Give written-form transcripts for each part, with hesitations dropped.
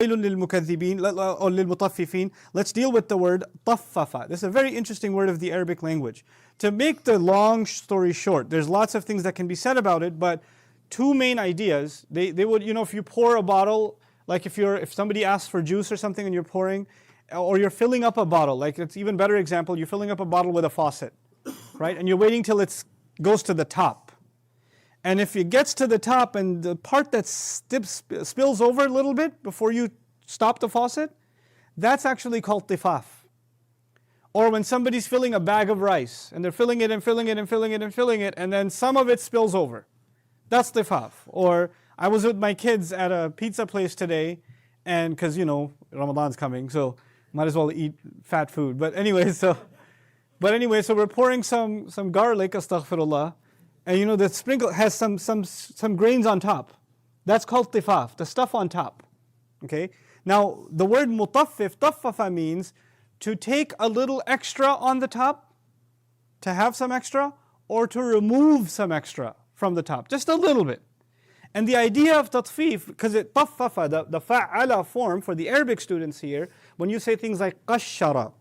للمكذبين or للمطففين. Let's deal with the word طفف. This is a very interesting word of the Arabic language. To make the long story short, there's lots of things that can be said about it, but two main ideas. They would, if you pour a bottle, like if somebody asks for juice or something and you're pouring, or you're filling up a bottle, like it's even better example, you're filling up a bottle with a faucet, right? And you're waiting till it goes to the top. And if it gets to the top and the part that spills over a little bit before you stop the faucet, that's actually called tifaf. Or when somebody's filling a bag of rice and they're filling it and filling it and filling it and filling it, and then some of it spills over. That's tifaf. Or I was with my kids at a pizza place today, and because Ramadan's coming, so might as well eat fat food. But anyway, so we're pouring some garlic, astaghfirullah. And the sprinkle has some grains on top. That's called tifaf, the stuff on top. Okay? Now, the word mutaffif, taffafa means to take a little extra on the top, to have some extra, or to remove some extra from the top, just a little bit. And the idea of tatfif, because taffafa, the fa'ala form for the Arabic students here, when you say things like qashara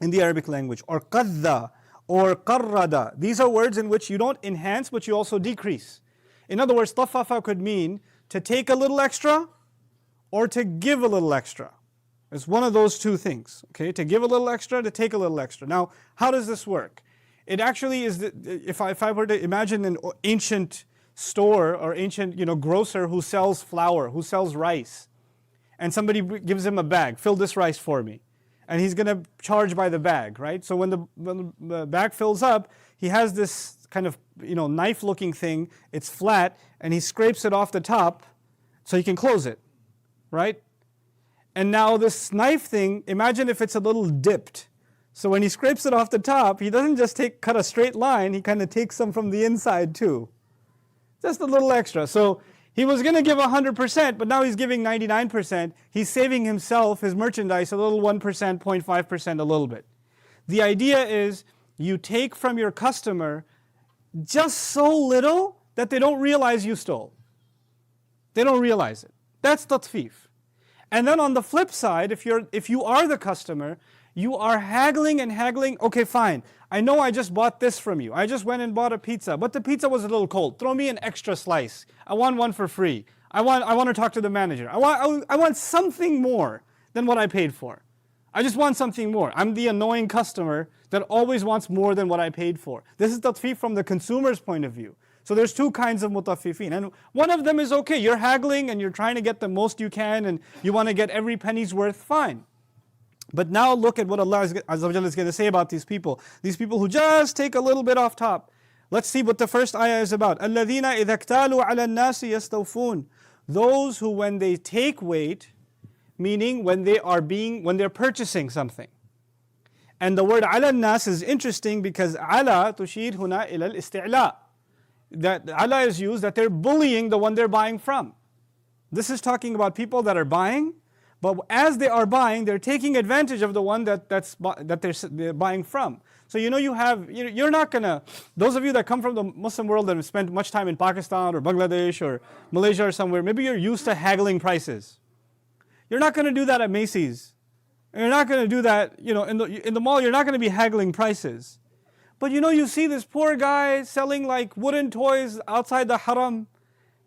in the Arabic language, or qadda, or qarrada. These are words in which you don't enhance, but you also decrease. In other words, taffafa could mean to take a little extra or to give a little extra. It's one of those two things. Okay, to give a little extra, to take a little extra. Now, how does this work? It actually is, if I were to imagine an ancient store or ancient grocer who sells flour, who sells rice, and somebody gives him a bag, fill this rice for me. And he's going to charge by the bag, right? So when the bag fills up, he has this kind of knife-looking thing. It's flat, and he scrapes it off the top so he can close it, right? And now this knife thing, imagine if it's a little dipped. So when he scrapes it off the top, he doesn't just cut a straight line. He kind of takes some from the inside too, just a little extra. So he was going to give 100%, but now he's giving 99%. He's saving himself, his merchandise, a little 1%, 0.5%, a little bit. The idea is you take from your customer just so little that they don't realize you stole. They don't realize it. That's tatfif. And then on the flip side, if you are the customer, you are haggling and haggling. Okay, fine. I know I just bought this from you. I just went and bought a pizza, but the pizza was a little cold. Throw me an extra slice. I want one for free. I want to talk to the manager. I want something more than what I paid for. I just want something more. I'm the annoying customer that always wants more than what I paid for. This is tatfif from the consumer's point of view. So there's two kinds of mutaffifin. And one of them is okay. You're haggling and you're trying to get the most you can and you want to get every penny's worth, fine. But now look at what Allah is going to say about these people. These people who just take a little bit off top. Let's see what the first ayah is about. الَّذِينَ إِذَا اكْتَالُوا عَلَى النَّاسِ يَسْتَوْفُونَ. Those who when they take weight, meaning when they're purchasing something. And the word عَلَى النَّاسِ is interesting because عَلَى تُشِيرُ هُنَا إِلَى الْإِسْتِعْلَاءِ. That عَلَى is used that they're bullying the one they're buying from. This is talking about people that are buying, but as they are buying, they're taking advantage of the one that they're buying from. So you're not gonna, those of you that come from the Muslim world that have spent much time in Pakistan or Bangladesh or Malaysia or somewhere, maybe you're used to haggling prices. You're not gonna do that at Macy's. You're not gonna do that, in the mall, you're not gonna be haggling prices. But you see this poor guy selling like wooden toys outside the haram,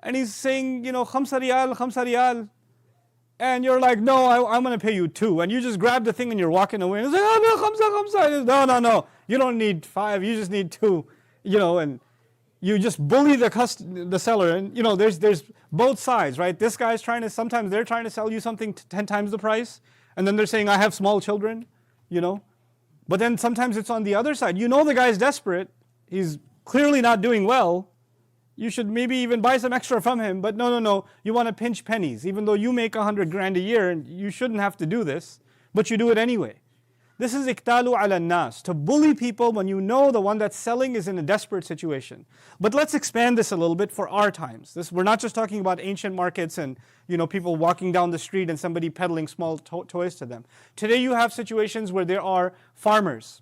and he's saying, khamsa riyal. And you're like, no, I'm going to pay you 2. And you just grab the thing and you're walking away. And it's like, oh, no, khamsa. No. You don't need 5. You just need 2. And you just bully the seller. And, there's both sides, right? This guy's sometimes they're trying to sell you something 10 times the price. And then they're saying, I have small children, But then sometimes it's on the other side. The guy's desperate. He's clearly not doing well. You should maybe even buy some extra from him, but no. You want to pinch pennies, even though you make 100 grand a year, and you shouldn't have to do this, but you do it anyway. This is iktalu ala nas, to bully people when you know the one that's selling is in a desperate situation. But let's expand this a little bit for our times. We're not just talking about ancient markets and people walking down the street and somebody peddling small toys to them. Today you have situations where there are farmers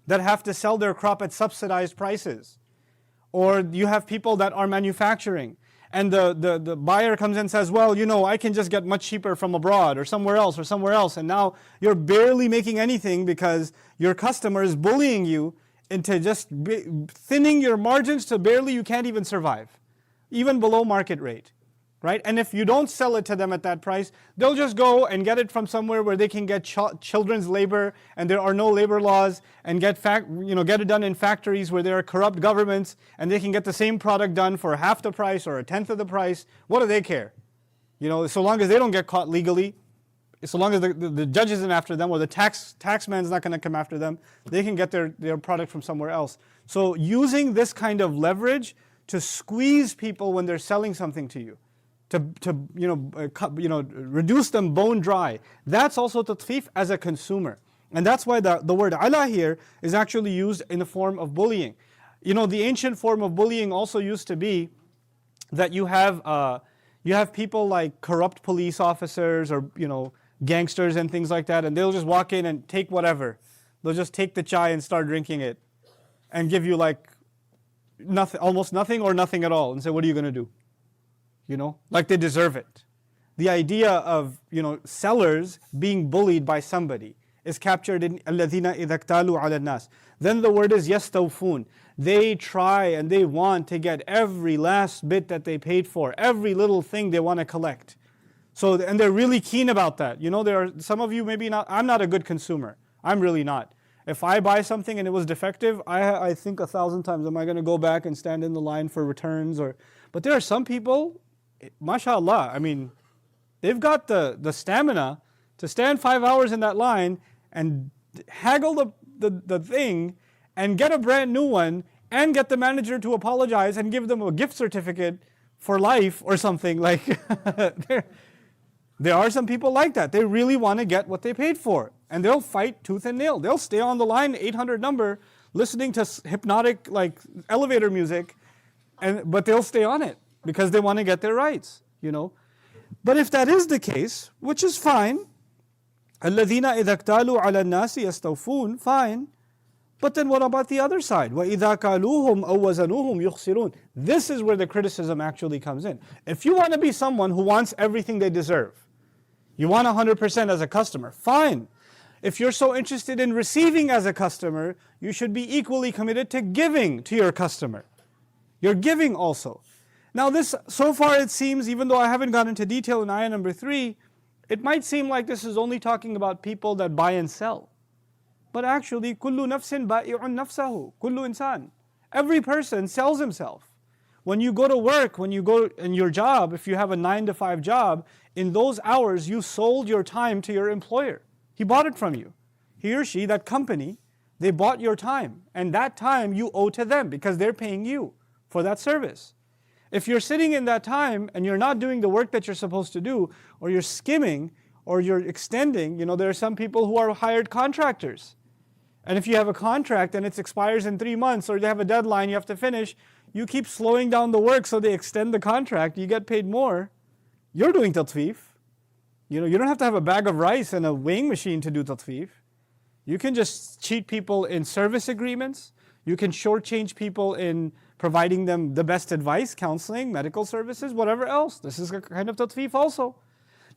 that have to sell their crop at subsidized prices. Or you have people that are manufacturing and the buyer comes and says, well, I can just get much cheaper from abroad or somewhere else, and now you're barely making anything because your customer is bullying you into just thinning your margins to barely you can't even survive, even below market rate. Right? And if you don't sell it to them at that price, they'll just go and get it from somewhere where they can get children's labor and there are no labor laws, and get it done in factories where there are corrupt governments, and they can get the same product done for half the price or a tenth of the price. What do they care? So long as they don't get caught legally, so long as the judge isn't after them or the taxman's not going to come after them, they can get their product from somewhere else. So using this kind of leverage to squeeze people when they're selling something to you, to reduce them bone dry. That's also tatfif as a consumer. And that's why the word ala here is actually used in the form of bullying. The ancient form of bullying also used to be that you have people like corrupt police officers or gangsters and things like that, and they'll just walk in and take whatever. They'll just take the chai and start drinking it and give you like nothing, almost nothing or nothing at all, and say, what are you going to do? Like they deserve it. The idea of, sellers being bullied by somebody is captured in الَّذِينَ إِذَا اكْتَالُوا عَلَى النَّاسِ. Then the word is يَسْتَوْفُونَ. They try and they want to get every last bit that they paid for, every little thing they want to collect. And they're really keen about that. There are some of you maybe not. I'm not a good consumer. I'm really not. If I buy something and it was defective, I think 1,000 times, am I going to go back and stand in the line for returns? But there are some people, mashallah, they've got the stamina to stand 5 hours in that line and haggle the thing and get a brand new one and get the manager to apologize and give them a gift certificate for life or something. Like there are some people like that. They really want to get what they paid for, and they'll fight tooth and nail. They'll stay on the line, 800 number, listening to hypnotic elevator music, but they'll stay on it because they want to get their rights, But if that is the case, which is fine, الَّذِينَ إِذَا اكْتَالُوا عَلَى النَّاسِ يَسْتَوْفُونَ, fine. But then what about the other side? وَإِذَا كَالُوهُمْ أَوْ وَزَنُوهُمْ يُخْسِرُونَ. This is where the criticism actually comes in. If you want to be someone who wants everything they deserve, you want 100% as a customer, fine. If you're so interested in receiving as a customer, you should be equally committed to giving to your customer. You're giving also. Now this, so far it seems, even though I haven't gone into detail in ayah number 3, it might seem like this is only talking about people that buy and sell. But actually, كُلُّ نَفْسٍ بَائِعٌ نَفْسَهُ. كُلُّ إِنسان. Every person sells himself. When you go to work, when you go in your job, if you have a 9-to-5 job, in those hours you sold your time to your employer. He bought it from you. He or she, that company, they bought your time. And that time you owe to them because they're paying you for that service. If you're sitting in that time and you're not doing the work that you're supposed to do, or you're skimming, or you're extending, there are some people who are hired contractors. And if you have a contract and it expires in 3 months, or they have a deadline you have to finish, you keep slowing down the work so they extend the contract, you get paid more. You're doing tatfif. You don't have to have a bag of rice and a weighing machine to do tatfif. You can just cheat people in service agreements. You can shortchange people in providing them the best advice, counseling, medical services, whatever else. This is a kind of tatfif also.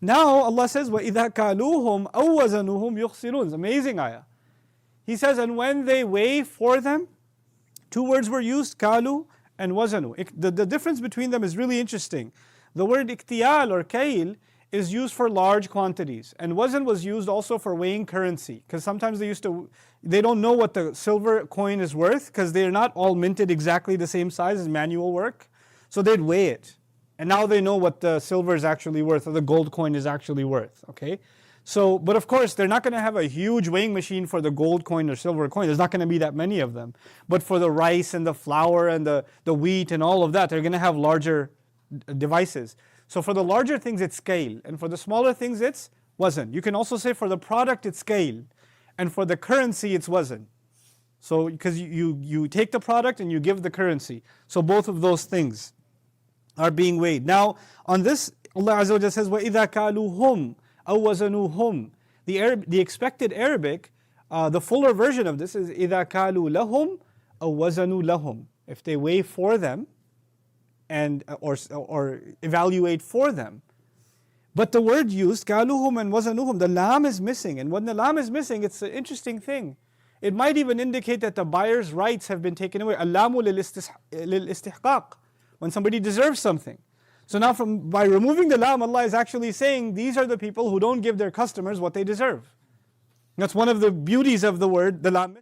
Now Allah says, وَإِذَا كَالُوهُمْ أَوْ وَزَنُوهُمْ يُخْسِرُونَ. It's an amazing ayah. He says, and when they weigh for them, 2 words were used, kalu and wazanu. The difference between them is really interesting. The word iktiyal or kail is used for large quantities, and wazan was used also for weighing currency, because sometimes they don't know what the silver coin is worth, because they're not all minted exactly the same size as manual work, so they'd weigh it. And now they know what the silver is actually worth, or the gold coin is actually worth, okay? So, but of course, they're not going to have a huge weighing machine for the gold coin or silver coin. There's not going to be that many of them. But for the rice and the flour and the wheat and all of that, they're going to have larger devices. So for the larger things, it's scale. And for the smaller things, it's wazn. You can also say for the product, it's scale. And for the currency, it's wazn. So, because you take the product and you give the currency. So both of those things are being weighed. Now, on this, Allah Azza wa Jalla says, وَإِذَا كَالُوهُمْ أَوْ وَزَنُوهُمْ. The expected Arabic, the fuller version of this is إِذَا كَالُوا لَهُمْ أَوْ وَزَنُوا لَهُمْ. If they weigh for them, and or evaluate for them. But the word used, كَالُوهُمْ and وَزَنُوهُمْ, the lam is missing. And when the lam is missing, it's an interesting thing. It might even indicate that the buyer's rights have been taken away. Al-lamu lil-istihqaq, when somebody deserves something. So now by removing the lam, Allah is actually saying these are the people who don't give their customers what they deserve. That's one of the beauties of the word, the lam.